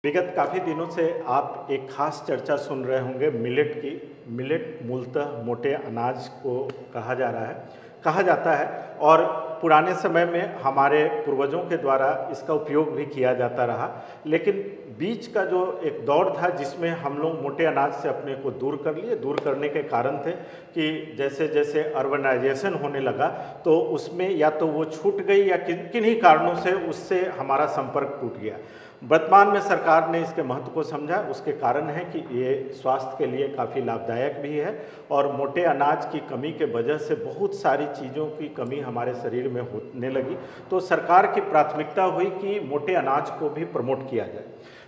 विगत काफ़ी दिनों से आप एक खास चर्चा सुन रहे होंगे मिलेट की। मिलेट मूलतः मोटे अनाज को कहा जाता है और पुराने समय में हमारे पूर्वजों के द्वारा इसका उपयोग भी किया जाता रहा। लेकिन बीच का जो एक दौर था जिसमें हम लोग मोटे अनाज से अपने को दूर कर लिए। दूर करने के कारण थे कि जैसे जैसे अर्बनाइजेशन होने लगा तो उसमें या तो वो छूट गई या किन्हीं कारणों से उससे हमारा संपर्क टूट गया। वर्तमान में सरकार ने इसके महत्व को समझा। उसके कारण है कि ये स्वास्थ्य के लिए काफ़ी लाभदायक भी है और मोटे अनाज की कमी के वजह से बहुत सारी चीज़ों की कमी हमारे शरीर में होने लगी। तो सरकार की प्राथमिकता हुई कि मोटे अनाज को भी प्रमोट किया जाए।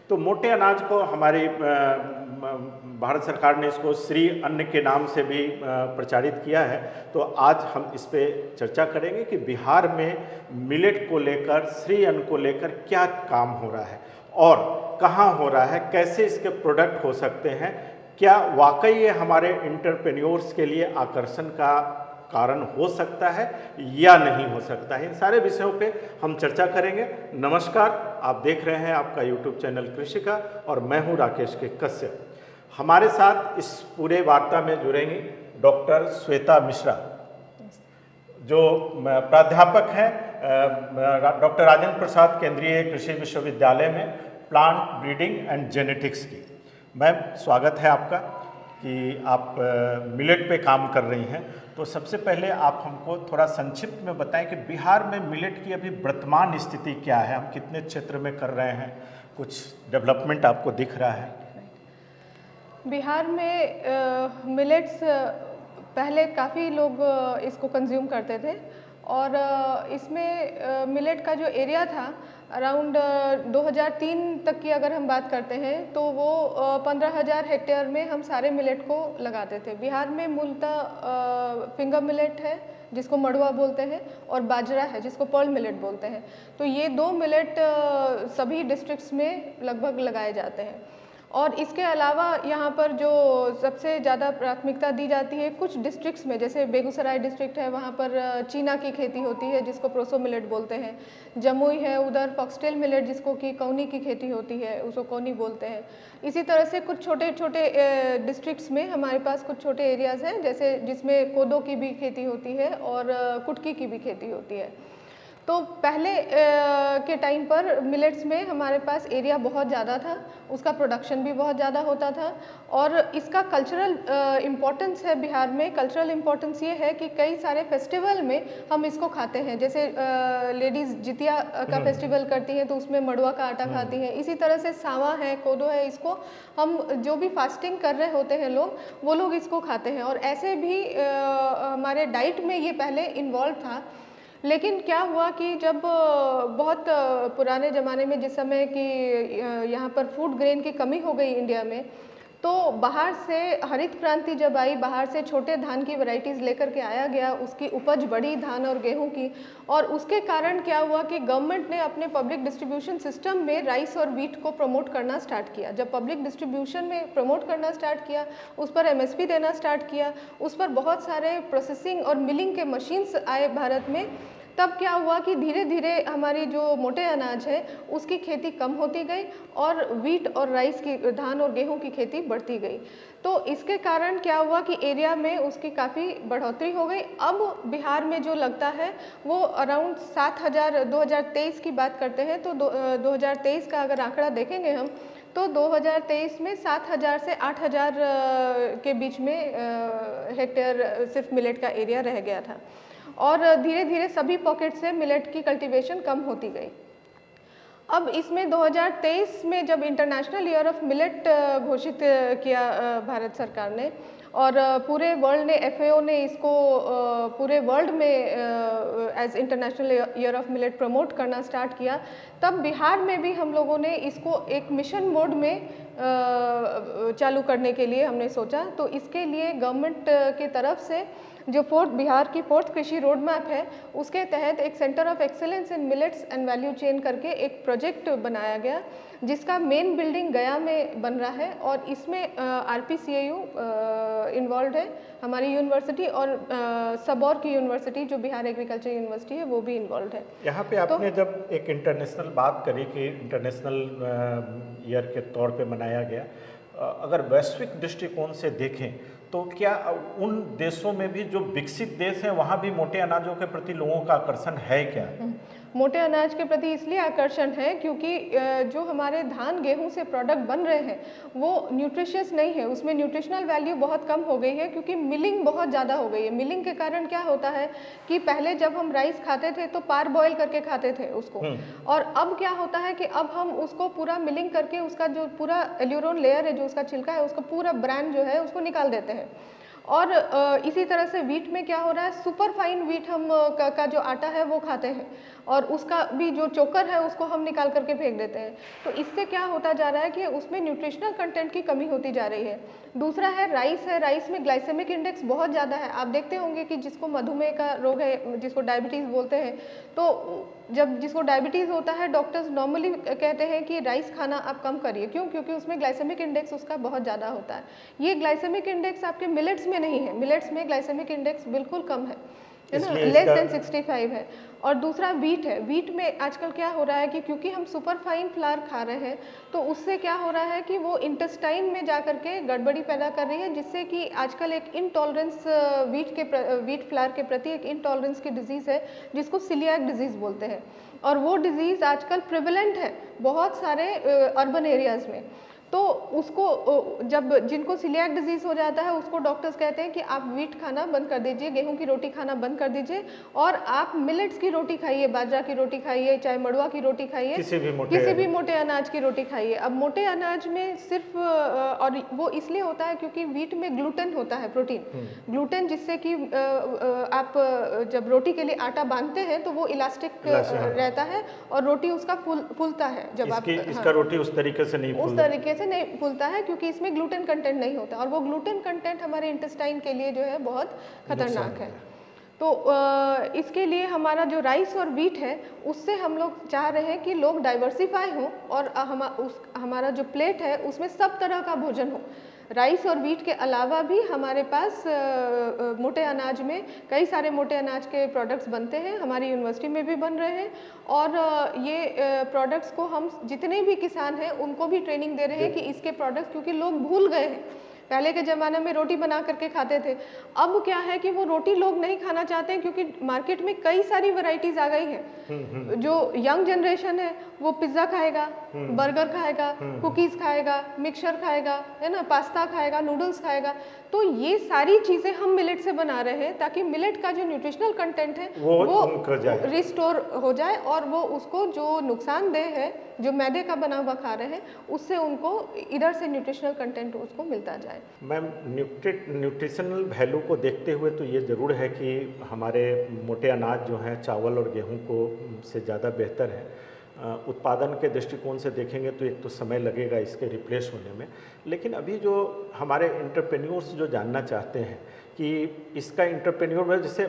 तो मोटे अनाज को हमारी भारत सरकार ने इसको श्री अन्न के नाम से भी प्रचारित किया है। तो आज हम इस पे चर्चा करेंगे कि बिहार में मिलेट को लेकर, श्री अन्न को लेकर क्या काम हो रहा है और कहाँ हो रहा है, कैसे इसके प्रोडक्ट हो सकते हैं, क्या वाकई ये हमारे एंटरप्रेन्योर्स के लिए आकर्षण का कारण हो सकता है या नहीं हो सकता है। इन सारे विषयों पे हम चर्चा करेंगे। नमस्कार, आप देख रहे हैं आपका यूट्यूब चैनल कृषि का और मैं हूं राकेश के कश्यप। हमारे साथ इस पूरे वार्ता में जुड़ेंगी डॉक्टर श्वेता मिश्रा जो प्राध्यापक हैं डॉक्टर राजेंद्र प्रसाद केंद्रीय कृषि विश्वविद्यालय में प्लांट ब्रीडिंग एंड जेनेटिक्स की। मैम, स्वागत है आपका कि आप मिलेट पे काम कर रही हैं। तो सबसे पहले आप हमको थोड़ा संक्षिप्त में बताएं कि बिहार में मिलेट की अभी वर्तमान स्थिति क्या है, हम कितने क्षेत्र में कर रहे हैं, कुछ डेवलपमेंट आपको दिख रहा है? बिहार में मिलेट्स पहले काफ़ी लोग इसको कंज्यूम करते थे और इसमें मिलेट का जो एरिया था अराउंड 2003 तक की अगर हम बात करते हैं तो वो 15,000 हेक्टेयर में हम सारे मिलेट को लगाते थे। बिहार में मूलतः फिंगर मिलेट है जिसको मड़ुआ बोलते हैं और बाजरा है जिसको पर्ल मिलेट बोलते हैं। तो ये दो मिलेट सभी डिस्ट्रिक्ट्स में लगभग लगाए जाते हैं और इसके अलावा यहाँ पर जो सबसे ज़्यादा प्राथमिकता दी जाती है कुछ डिस्ट्रिक्ट्स में, जैसे बेगूसराय डिस्ट्रिक्ट है वहाँ पर चीना की खेती होती है जिसको प्रोसो मिलेट बोलते हैं। जमुई है उधर फॉक्सटेल मिलेट जिसको कि कौनी की खेती होती है उसको कौनी बोलते हैं। इसी तरह से कुछ छोटे छोटे डिस्ट्रिक्ट्स में हमारे पास कुछ छोटे एरियाज़ हैं जैसे जिसमें कोदो की भी खेती होती है और कुटकी की भी खेती होती है। तो पहले के टाइम पर मिलेट्स में हमारे पास एरिया बहुत ज़्यादा था, उसका प्रोडक्शन भी बहुत ज़्यादा होता था और इसका कल्चरल इम्पोर्टेंस है। बिहार में कल्चरल इम्पोर्टेंस ये है कि कई सारे फेस्टिवल में हम इसको खाते हैं। जैसे लेडीज़ जितिया का फेस्टिवल करती हैं तो उसमें मड़ुआ का आटा खाती हैं। इसी तरह से सावा है, कोदो है, इसको हम जो भी फास्टिंग कर रहे होते हैं लोग, वो लोग इसको खाते हैं और ऐसे भी हमारे डाइट में ये पहले इन्वॉल्व था। लेकिन क्या हुआ कि जब बहुत पुराने ज़माने में जिस समय कि यहाँ पर फूड ग्रेन की कमी हो गई इंडिया में, तो बाहर से हरित क्रांति जब आई, बाहर से छोटे धान की वैरायटीज़ लेकर के आया गया, उसकी उपज बढ़ी धान और गेहूं की, और उसके कारण क्या हुआ कि गवर्नमेंट ने अपने पब्लिक डिस्ट्रीब्यूशन सिस्टम में राइस और व्हीट को प्रमोट करना स्टार्ट किया। जब पब्लिक डिस्ट्रीब्यूशन में प्रमोट करना स्टार्ट किया, उस पर एमएसपी देना स्टार्ट किया, उस पर बहुत सारे प्रोसेसिंग और मिलिंग के मशीन्स आए भारत में, तब क्या हुआ कि धीरे धीरे हमारी जो मोटे अनाज है उसकी खेती कम होती गई और व्हीट और राइस की, धान और गेहूं की खेती बढ़ती गई। तो इसके कारण क्या हुआ कि एरिया में उसकी काफ़ी बढ़ोतरी हो गई। अब बिहार में जो लगता है वो अराउंड 7,000, 2023 की बात करते हैं तो 2023 का अगर आंकड़ा देखेंगे हम तो 2023 में 7,000 से 8,000 के बीच में हेक्टेयर सिर्फ मिलेट का एरिया रह गया था और धीरे धीरे सभी पॉकेट से मिलेट की कल्टीवेशन कम होती गई। अब इसमें 2023 में जब इंटरनेशनल ईयर ऑफ मिलेट घोषित किया भारत सरकार ने और पूरे वर्ल्ड ने, FAO ने इसको पूरे वर्ल्ड में as international year of millet promote करना स्टार्ट किया, तब बिहार में भी हम लोगों ने इसको एक मिशन मोड में चालू करने के लिए हमने सोचा। तो इसके लिए गवर्नमेंट की तरफ से जो बिहार की 4th कृषि रोड मैप है उसके तहत एक centre of excellence in millets and value chain करके एक प्रोजेक्ट बनाया गया जिसका मेन बिल्डिंग गया में बन रहा है और इसमें RPCAU इन्वॉल्व है, हमारी यूनिवर्सिटी, और सबौर की यूनिवर्सिटी जो बिहार एग्रीकल्चर यूनिवर्सिटी है वो भी इन्वॉल्व है। यहाँ पे आपने जब एक इंटरनेशनल बात करी कि इंटरनेशनल ईयर के तौर पे मनाया गया, अगर वैश्विक दृष्टिकोण से देखें तो क्या उन देशों में भी जो विकसित देश हैं वहाँ भी मोटे अनाजों के प्रति लोगों का आकर्षण है क्या? मोटे अनाज के प्रति इसलिए आकर्षण है क्योंकि जो हमारे धान गेहूं से प्रोडक्ट बन रहे हैं वो न्यूट्रिशियस नहीं है, उसमें न्यूट्रिशनल वैल्यू बहुत कम हो गई है क्योंकि मिलिंग बहुत ज़्यादा हो गई है। मिलिंग के कारण क्या होता है कि पहले जब हम राइस खाते थे तो पार बॉयल करके खाते थे उसको, और अब क्या होता है कि अब हम उसको पूरा मिलिंग करके उसका जो पूरा एल्यूरोन लेयर है, जो उसका छिलका है, उसका पूरा ब्रांड जो है उसको निकाल देते हैं। और इसी तरह से वीट में क्या हो रहा है, सुपर फाइन वीट हम का जो आटा है वो खाते हैं और उसका भी जो चोकर है उसको हम निकाल करके फेंक देते हैं। तो इससे क्या होता जा रहा है कि उसमें न्यूट्रिशनल कंटेंट की कमी होती जा रही है। दूसरा है, राइस में ग्लाइसेमिक इंडेक्स बहुत ज़्यादा है। आप देखते होंगे कि जिसको मधुमेह का रोग है, जिसको डायबिटीज़ बोलते हैं, तो जब जिसको डायबिटीज़ होता है डॉक्टर्स नॉर्मली कहते हैं कि राइस खाना आप कम करिए। क्यों? क्योंकि उसमें ग्लाइसेमिक इंडेक्स उसका बहुत ज़्यादा होता है। ये ग्लाइसेमिक इंडेक्स आपके मिलेट्स में नहीं है, मिलेट्स में ग्लाइसेमिक इंडेक्स बिल्कुल कम है ना, लेस देन 65 है। और दूसरा वीट है, वीट में आजकल क्या हो रहा है कि क्योंकि हम सुपर फाइन फ्लावर खा रहे हैं तो उससे क्या हो रहा है कि वो इंटेस्टाइन में जा करके गड़बड़ी पैदा कर रही है, जिससे कि आजकल एक इनटॉलरेंस वीट फ्लावर के प्रति एक इनटॉलरेंस की डिजीज़ है जिसको सिलियाक डिजीज़ बोलते हैं, और वो डिजीज़ आजकल प्रिवेलेंट है बहुत सारे अर्बन एरियाज़ में। तो उसको जब जिनको सिलियाक डिजीज़ हो जाता है उसको डॉक्टर्स कहते हैं कि आप वीट खाना बंद कर दीजिए, गेहूं की रोटी खाना बंद कर दीजिए और आप मिलेट्स की रोटी खाइए, बाजरा की रोटी खाइए, चाहे मड़ुआ की रोटी खाइए, किसी भी मोटे अनाज की रोटी खाइए। अब मोटे अनाज में सिर्फ और वो इसलिए होता है क्योंकि वीट में ग्लूटेन होता है, प्रोटीन ग्लूटेन, जिससे कि आप जब रोटी के लिए आटा बांधते हैं तो वो इलास्टिक रहता है और रोटी उसका फूलता है। जब आप इसका रोटी उस तरीके से नहीं फूलता है क्योंकि इसमें ग्लूटेन कंटेंट नहीं होता, और वो ग्लूटेन कंटेंट हमारे इंटेस्टाइन के लिए जो है बहुत खतरनाक है। तो इसके लिए हमारा जो राइस और वीट है उससे हम लोग चाह रहे हैं कि लोग डाइवर्सिफाई हों और हमारा जो प्लेट है उसमें सब तरह का भोजन हो। राइस और वीट के अलावा भी हमारे पास मोटे अनाज में कई सारे मोटे अनाज के प्रोडक्ट्स बनते हैं, हमारी यूनिवर्सिटी में भी बन रहे हैं, और ये प्रोडक्ट्स को हम जितने भी किसान हैं उनको भी ट्रेनिंग दे रहे हैं कि इसके प्रोडक्ट्स, क्योंकि लोग भूल गए हैं, पहले के ज़माने में रोटी बना करके खाते थे, अब क्या है कि वो रोटी लोग नहीं खाना चाहते हैं क्योंकि मार्केट में कई सारी वैरायटीज आ गई हैं। जो यंग जनरेशन है वो पिज्ज़ा खाएगा, बर्गर खाएगा, कुकीज़ खाएगा, मिक्सचर खाएगा, है ना, पास्ता खाएगा, नूडल्स खाएगा। तो ये सारी चीज़ें हम मिलेट से बना रहे हैं ताकि मिलेट का जो न्यूट्रिशनल कंटेंट है वो रिस्टोर हो जाए और वो उसको जो नुकसानदेह है, जो मैदे का बना हुआ खा रहे हैं, उससे उनको इधर से न्यूट्रिशनल कंटेंट उसको मिलता जाए। मैम, न्यूट्रिशनल वैल्यू को देखते हुए तो ये ज़रूर है कि हमारे मोटे अनाज जो हैं चावल और गेहूं को से ज़्यादा बेहतर है। उत्पादन के दृष्टिकोण से देखेंगे तो एक तो समय लगेगा इसके रिप्लेस होने में, लेकिन अभी जो हमारे एंटरप्रेन्योर्स जो जानना चाहते हैं कि इसका एंटरप्रेन्योर में जैसे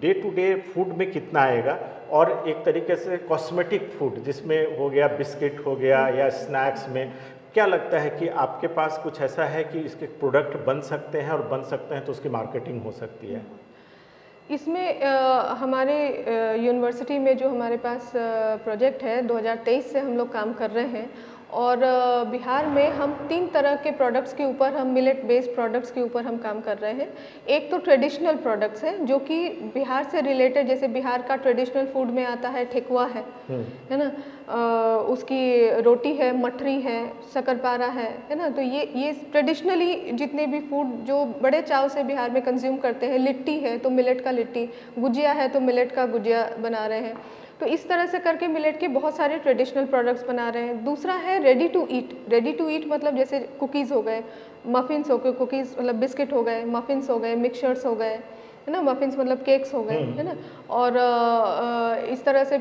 डे टू डे फूड में कितना आएगा, और एक तरीके से कॉस्मेटिक फूड जिसमें हो गया बिस्किट हो गया या स्नैक्स में, क्या लगता है कि आपके पास कुछ ऐसा है कि इसके प्रोडक्ट बन सकते हैं, और बन सकते हैं तो उसकी मार्केटिंग हो सकती है? इसमें हमारे यूनिवर्सिटी में जो हमारे पास प्रोजेक्ट है 2023 से हम लोग काम कर रहे हैं, और बिहार में हम 3 तरह के प्रोडक्ट्स के ऊपर, हम मिलेट बेस्ड प्रोडक्ट्स के ऊपर हम काम कर रहे हैं। एक तो ट्रेडिशनल प्रोडक्ट्स हैं जो कि बिहार से रिलेटेड, जैसे बिहार का ट्रेडिशनल फूड में आता है ठेकुआ है ना, उसकी रोटी है, मठरी है, शक्करपारा है ना। तो ये ट्रेडिशनली जितने भी फूड जो बड़े चाव से बिहार में कंज्यूम करते हैं, लिट्टी है तो मिलेट का लिट्टी, गुजिया है तो मिलेट का गुजिया बना रहे हैं। तो इस तरह से करके मिलेट के बहुत सारे ट्रेडिशनल प्रोडक्ट्स बना रहे हैं। दूसरा है रेडी टू ईट मतलब जैसे कुकीज़ हो गए, मफ़िन्स हो गए, कुकीज़ मतलब बिस्किट हो गए, मफ़िन्स हो गए, मिक्सचर्स हो गए, है ना, मफिन्स मतलब केक्स हो गए, है ना, और इस तरह से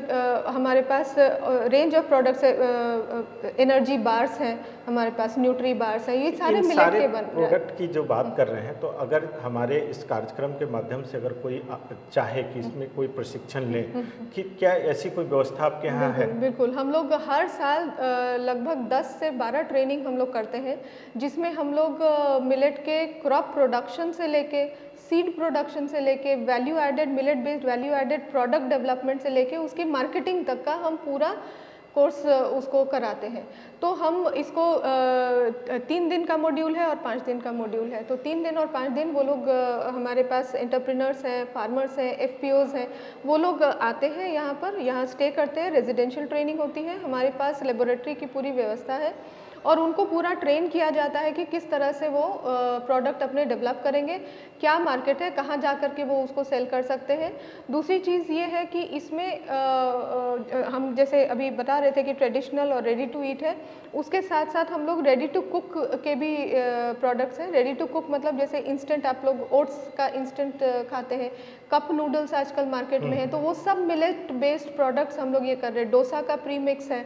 हमारे पास रेंज ऑफ प्रोडक्ट्स है, एनर्जी बार्स हैं हमारे पास, न्यूट्री बार्स हैं, ये सारे इन मिलेट सारे के बन रहे हैं। प्रोडक्ट की जो बात कर रहे हैं, तो अगर हमारे इस कार्यक्रम के माध्यम से अगर कोई चाहे कि इसमें कोई प्रशिक्षण ले, कि क्या ऐसी कोई व्यवस्था आपके यहाँ है? बिल्कुल, हम लोग हर साल लगभग 10 से 12 ट्रेनिंग हम लोग करते हैं, जिसमें हम लोग मिलेट के क्रॉप प्रोडक्शन से लेके, सीड प्रोडक्शन से लेके, value added millet based value added product development से लेके उसकी मार्केटिंग तक का हम पूरा कोर्स उसको कराते हैं। तो हम इसको 3 दिन का मॉड्यूल है और 5 दिन का मॉड्यूल है। तो 3 दिन और 5 दिन वो लोग हमारे पास एंटरप्रेन्योर्स हैं, फार्मर्स हैं, एफपीओज हैं, वो लोग आते हैं यहाँ पर, यहाँ स्टे करते हैं, रेजिडेंशियल ट्रेनिंग होती है, हमारे पास लेबोरेटरी की पूरी व्यवस्था है और उनको पूरा ट्रेन किया जाता है कि किस तरह से वो प्रोडक्ट अपने डेवलप करेंगे, क्या मार्केट है, कहाँ जा कर के वो उसको सेल कर सकते हैं। दूसरी चीज़ ये है कि इसमें हम जैसे अभी बता रहे थे कि ट्रेडिशनल और रेडी टू ईट है, उसके साथ साथ हम लोग रेडी टू कुक के भी प्रोडक्ट्स हैं। रेडी टू कुक मतलब जैसे इंस्टेंट आप लोग ओट्स का इंस्टेंट खाते हैं, कप नूडल्स आजकल मार्केट में है, तो वो सब मिलेट बेस्ड प्रोडक्ट्स हम लोग ये कर रहे हैं। डोसा का प्री मिक्स है,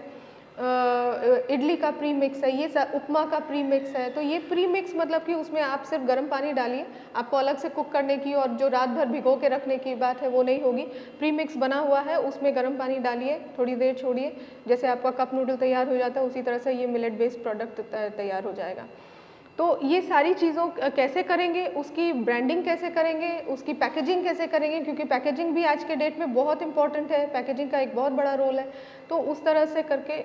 इडली का प्री मिक्स है, ये सब उपमा का प्री मिक्स है। तो ये प्री मिक्स मतलब कि उसमें आप सिर्फ गर्म पानी डालिए, आपको अलग से कुक करने की और जो रात भर भिगो के रखने की बात है वो नहीं होगी। प्री मिक्स बना हुआ है, उसमें गर्म पानी डालिए, थोड़ी देर छोड़िए, जैसे आपका कप नूडल तैयार हो जाता है उसी तरह से ये मिलेट बेस्ड प्रोडक्ट तैयार हो जाएगा। तो ये सारी चीज़ों कैसे करेंगे, उसकी ब्रांडिंग कैसे करेंगे, उसकी पैकेजिंग कैसे करेंगे, क्योंकि पैकेजिंग भी आज के डेट में बहुत इंपॉर्टेंट है, पैकेजिंग का एक बहुत बड़ा रोल है। तो उस तरह से करके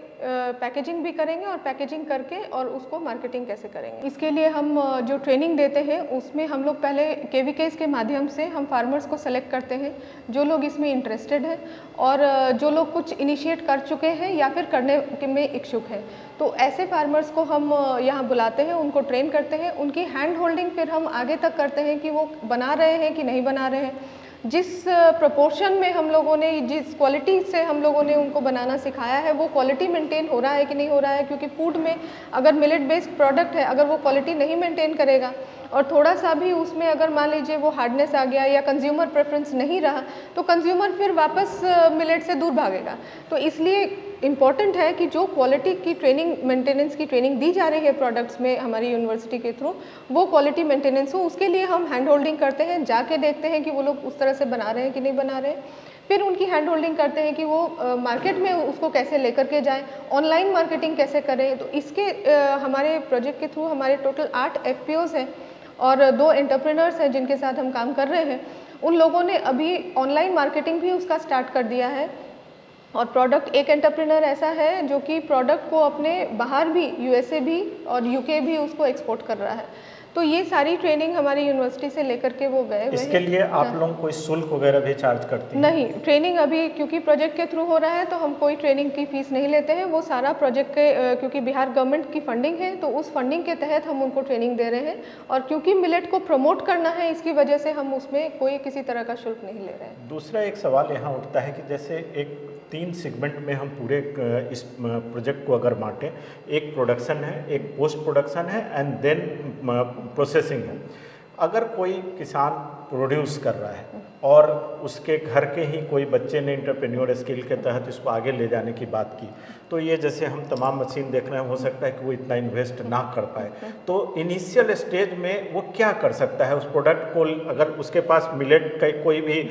पैकेजिंग भी करेंगे और पैकेजिंग करके और उसको मार्केटिंग कैसे करेंगे। इसके लिए हम जो ट्रेनिंग देते हैं उसमें हम लोग पहले केवीकेस के माध्यम से हम फार्मर्स को सेलेक्ट करते हैं जो लोग इसमें इंटरेस्टेड हैं और जो लोग कुछ इनिशिएट कर चुके हैं या फिर करने में इच्छुक हैं। तो ऐसे फार्मर्स को हम यहाँ बुलाते हैं, उनको ट्रेन करते हैं, उनकी हैंड होल्डिंग फिर हम आगे तक करते हैं कि वो बना रहे हैं कि नहीं बना रहे हैं। जिस प्रोपोर्शन में हम लोगों ने, जिस क्वालिटी से हम लोगों ने उनको बनाना सिखाया है, वो क्वालिटी मेंटेन हो रहा है कि नहीं हो रहा है। क्योंकि फूड में अगर मिलेट बेस्ड प्रोडक्ट है, अगर वो क्वालिटी नहीं मेंटेन करेगा और थोड़ा सा भी उसमें अगर मान लीजिए वो हार्डनेस आ गया या कंज्यूमर प्रेफरेंस नहीं रहा, तो कंज्यूमर फिर वापस मिलेट से दूर भागेगा। तो इसलिए इम्पॉर्टेंट है कि जो क्वालिटी की ट्रेनिंग, मेंटेनेंस की ट्रेनिंग दी जा रही है प्रोडक्ट्स में हमारी यूनिवर्सिटी के थ्रू, वो क्वालिटी मेंटेनेंस हो। उसके लिए हम हैंड होल्डिंग करते हैं, जाके देखते हैं कि वो लोग उस तरह से बना रहे हैं कि नहीं बना रहे। फिर उनकी हैंड होल्डिंग करते हैं कि वो मार्केट में उसको कैसे लेकर के जाएं, ऑनलाइन मार्केटिंग कैसे करें। तो इसके हमारे प्रोजेक्ट के थ्रू हमारे टोटल 8 एफपीओज हैं और 2 एंटरप्रेन्योर्स हैं जिनके साथ हम काम कर रहे हैं। उन लोगों ने अभी ऑनलाइन मार्केटिंग भी उसका स्टार्ट कर दिया है और प्रोडक्ट, एक एंटरप्रेन्योर ऐसा है जो कि प्रोडक्ट को अपने बाहर भी, यूएसए भी और यूके भी उसको एक्सपोर्ट कर रहा है। तो ये सारी ट्रेनिंग हमारी यूनिवर्सिटी से लेकर के वो गए। इसके लिए आप लोग कोई शुल्क वगैरह भी चार्ज करती हैं? नहीं, ट्रेनिंग अभी क्योंकि प्रोजेक्ट के थ्रू हो रहा है तो हम कोई ट्रेनिंग की फीस नहीं लेते हैं। वो सारा प्रोजेक्ट के क्योंकि बिहार गवर्नमेंट की फंडिंग है तो उस फंडिंग के तहत हम उनको ट्रेनिंग दे रहे हैं और क्योंकि मिलेट को प्रमोट करना है इसकी वजह से हम उसमें कोई किसी तरह का शुल्क नहीं ले रहे हैं। दूसरा एक सवाल यहाँ उठता है कि जैसे एक 3 सेगमेंट में हम पूरे इस प्रोजेक्ट को अगर बांटें, एक प्रोडक्शन है, एक पोस्ट प्रोडक्शन है एंड देन प्रोसेसिंग है। अगर कोई किसान प्रोड्यूस कर रहा है और उसके घर के ही कोई बच्चे ने एंटरप्रेन्योर स्किल के तहत इसको आगे ले जाने की बात की, तो ये जैसे हम तमाम मशीन देख रहे हैं, हो सकता है कि वो इतना इन्वेस्ट ना कर पाए। तो इनिशियल स्टेज में वो क्या कर सकता है उस प्रोडक्ट को, अगर उसके पास मिलेट का कोई भी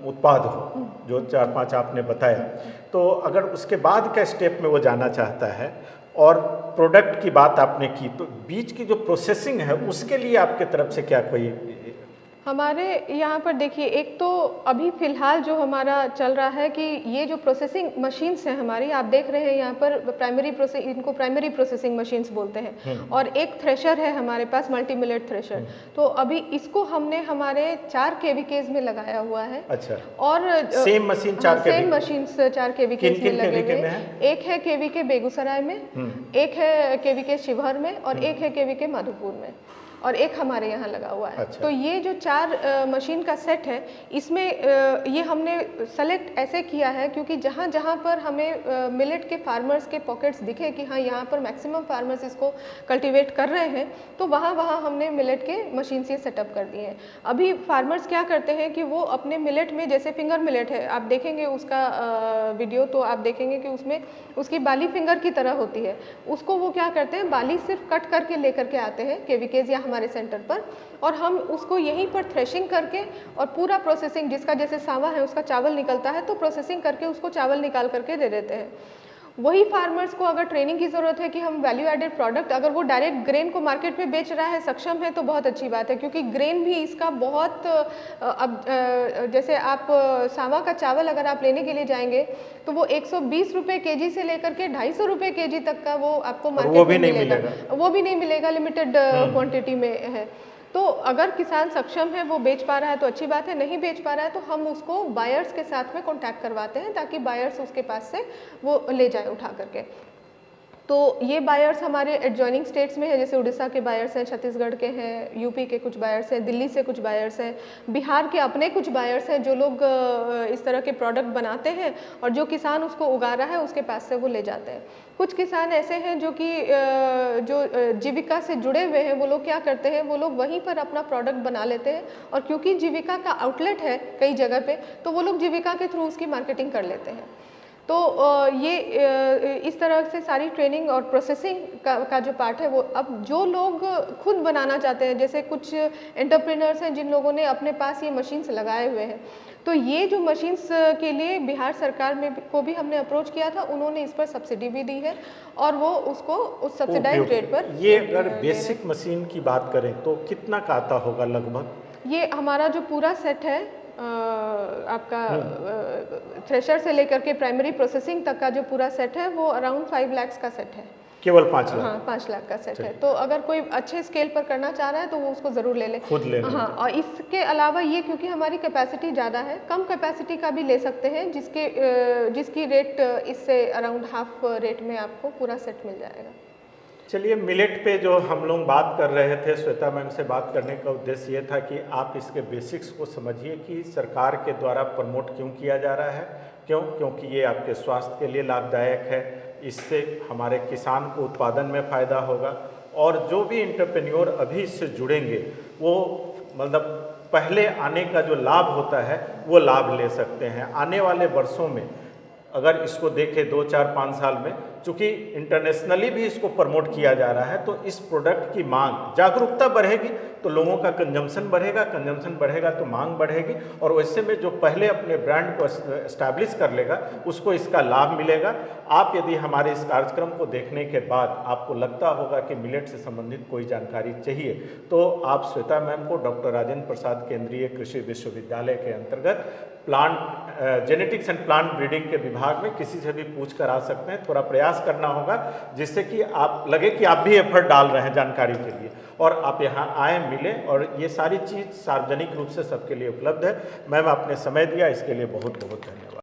उत्पाद हो जो 4-5 आपने बताया, तो अगर उसके बाद क्या स्टेप में वो जाना चाहता है और प्रोडक्ट की बात आपने की, तो बीच की जो प्रोसेसिंग है उसके लिए आपके तरफ से क्या कोई? हमारे यहाँ पर देखिए, एक तो अभी फ़िलहाल जो हमारा चल रहा है कि ये जो प्रोसेसिंग मशीन्स हैं हमारी, आप देख रहे हैं यहाँ पर इनको प्राइमरी प्रोसेसिंग मशीन्स बोलते हैं और एक थ्रेशर है हमारे पास, मल्टी मिलेट थ्रेशर। तो अभी इसको हमने हमारे 4 केवीकेज में लगाया हुआ है। अच्छा। और सेम मशीन 4 सेम मशीन्स 4 केवीकेज में लगे हुए हैं। एक है केवीके बेगूसराय में, एक है केवीके शिवहर में और एक है केवीके माधोपुर में। और एक हमारे यहाँ लगा हुआ है। अच्छा। तो ये जो 4 मशीन का सेट है, इसमें ये हमने सेलेक्ट ऐसे किया है क्योंकि जहाँ जहाँ पर हमें मिलेट के फार्मर्स के पॉकेट्स दिखे कि हाँ यहाँ पर मैक्सिमम फार्मर्स इसको कल्टीवेट कर रहे हैं, तो वहाँ वहाँ हमने मिलेट के मशीन से सेटअप कर दिए हैं। अभी फार्मर्स क्या करते हैं कि वो अपने मिलेट में, जैसे फिंगर मिलेट है, आप देखेंगे उसका वीडियो तो आप देखेंगे कि उसमें उसकी बाली फिंगर की तरह होती है। उसको वो क्या करते हैं, बाली सिर्फ कट करके लेकर के आते हैं केवीकेज या हमारे सेंटर पर, और हम उसको यहीं पर थ्रेशिंग करके और पूरा प्रोसेसिंग, जिसका जैसे सावा है उसका चावल निकलता है, तो प्रोसेसिंग करके उसको चावल निकाल करके दे देते हैं। वही फार्मर्स को अगर ट्रेनिंग की ज़रूरत है कि हम वैल्यू एडेड प्रोडक्ट, अगर वो डायरेक्ट ग्रेन को मार्केट में बेच रहा है, सक्षम है, तो बहुत अच्छी बात है, क्योंकि ग्रेन भी इसका बहुत अब जैसे आप सावा का चावल अगर आप लेने के लिए जाएंगे तो वो 120 रुपये केजी से लेकर के 250 रुपये केजी तक का वो आपको मार्केट में मिलेगा। वो भी नहीं मिलेगा, लिमिटेड क्वांटिटी में है। तो अगर किसान सक्षम है, वो बेच पा रहा है तो अच्छी बात है, नहीं बेच पा रहा है तो हम उसको बायर्स के साथ में कांटेक्ट करवाते हैं ताकि बायर्स उसके पास से वो ले जाए उठा करके। तो ये बायर्स हमारे एडजॉइनिंग स्टेट्स में है, जैसे उड़ीसा के बायर्स हैं, छत्तीसगढ़ के हैं, यूपी के कुछ बायर्स हैं, दिल्ली से कुछ बायर्स हैं, बिहार के अपने कुछ बायर्स हैं जो लोग इस तरह के प्रोडक्ट बनाते हैं और जो किसान उसको उगा रहा है उसके पास से वो ले जाते हैं। कुछ किसान ऐसे हैं जो कि जो जीविका से जुड़े हुए हैं, वो लोग क्या करते हैं, वो लोग वहीं पर अपना प्रोडक्ट बना लेते हैं और क्योंकि जीविका का आउटलेट है कई जगह पे, तो वो लोग जीविका के थ्रू उसकी मार्केटिंग कर लेते हैं। तो ये इस तरह से सारी ट्रेनिंग और प्रोसेसिंग का जो पार्ट है वो, अब जो लोग खुद बनाना चाहते हैं, जैसे कुछ एंटरप्रेन्योर्स हैं जिन लोगों ने अपने पास ये मशीन्स लगाए हुए हैं, तो ये जो मशीन्स के लिए बिहार सरकार में को भी हमने अप्रोच किया था, उन्होंने इस पर सब्सिडी भी दी है और वो उसको उस सब्सिडाइज रेट पर। ये अगर बेसिक मशीन की बात करें तो कितना का आता होगा लगभग? ये हमारा जो पूरा सेट है आपका थ्रेशर से लेकर के प्राइमरी प्रोसेसिंग तक का जो पूरा सेट है वो अराउंड 5 लाख का सेट है। केवल 5 लाख? हाँ, 5 लाख का सेट है। तो अगर कोई अच्छे स्केल पर करना चाह रहा है तो वो उसको ज़रूर ले ले, खुद लेना। हाँ, और इसके अलावा ये क्योंकि हमारी कैपेसिटी ज़्यादा है, कम कैपेसिटी का भी ले सकते हैं, जिसकी रेट इससे अराउंड हाफ रेट में आपको पूरा सेट मिल जाएगा। चलिए, मिलेट पे जो हम लोग बात कर रहे थे, श्वेता मैम से बात करने का उद्देश्य ये था कि आप इसके बेसिक्स को समझिए कि सरकार के द्वारा प्रमोट क्यों किया जा रहा है। क्योंकि ये आपके स्वास्थ्य के लिए लाभदायक है, इससे हमारे किसान को उत्पादन में फ़ायदा होगा और जो भी एंटरप्रेन्योर अभी इससे जुड़ेंगे वो मतलब पहले आने का जो लाभ होता है वो लाभ ले सकते हैं। आने वाले वर्षों में अगर इसको देखें 2, 4, 5 साल में, चूँकि इंटरनेशनली भी इसको प्रमोट किया जा रहा है, तो इस प्रोडक्ट की मांग, जागरूकता बढ़ेगी तो लोगों का कंजम्पशन बढ़ेगा, कंजम्पशन बढ़ेगा तो मांग बढ़ेगी और वैसे में जो पहले अपने ब्रांड को एस्टैब्लिश कर लेगा उसको इसका लाभ मिलेगा। आप यदि हमारे इस कार्यक्रम को देखने के बाद आपको लगता होगा कि मिलेट से संबंधित कोई जानकारी चाहिए तो आप श्वेता मैम को डॉक्टर राजेंद्र प्रसाद केंद्रीय कृषि विश्वविद्यालय के अंतर्गत plant genetics and plant breeding के विभाग में किसी से भी पूछ कर आ सकते हैं। थोड़ा प्रयास करना होगा जिससे कि आप लगे कि आप भी एफर्ट डाल रहे हैं जानकारी के लिए और आप यहाँ आए, मिले और ये सारी चीज़ सार्वजनिक रूप से सबके लिए उपलब्ध है। मैम, आपने समय दिया, इसके लिए बहुत बहुत धन्यवाद।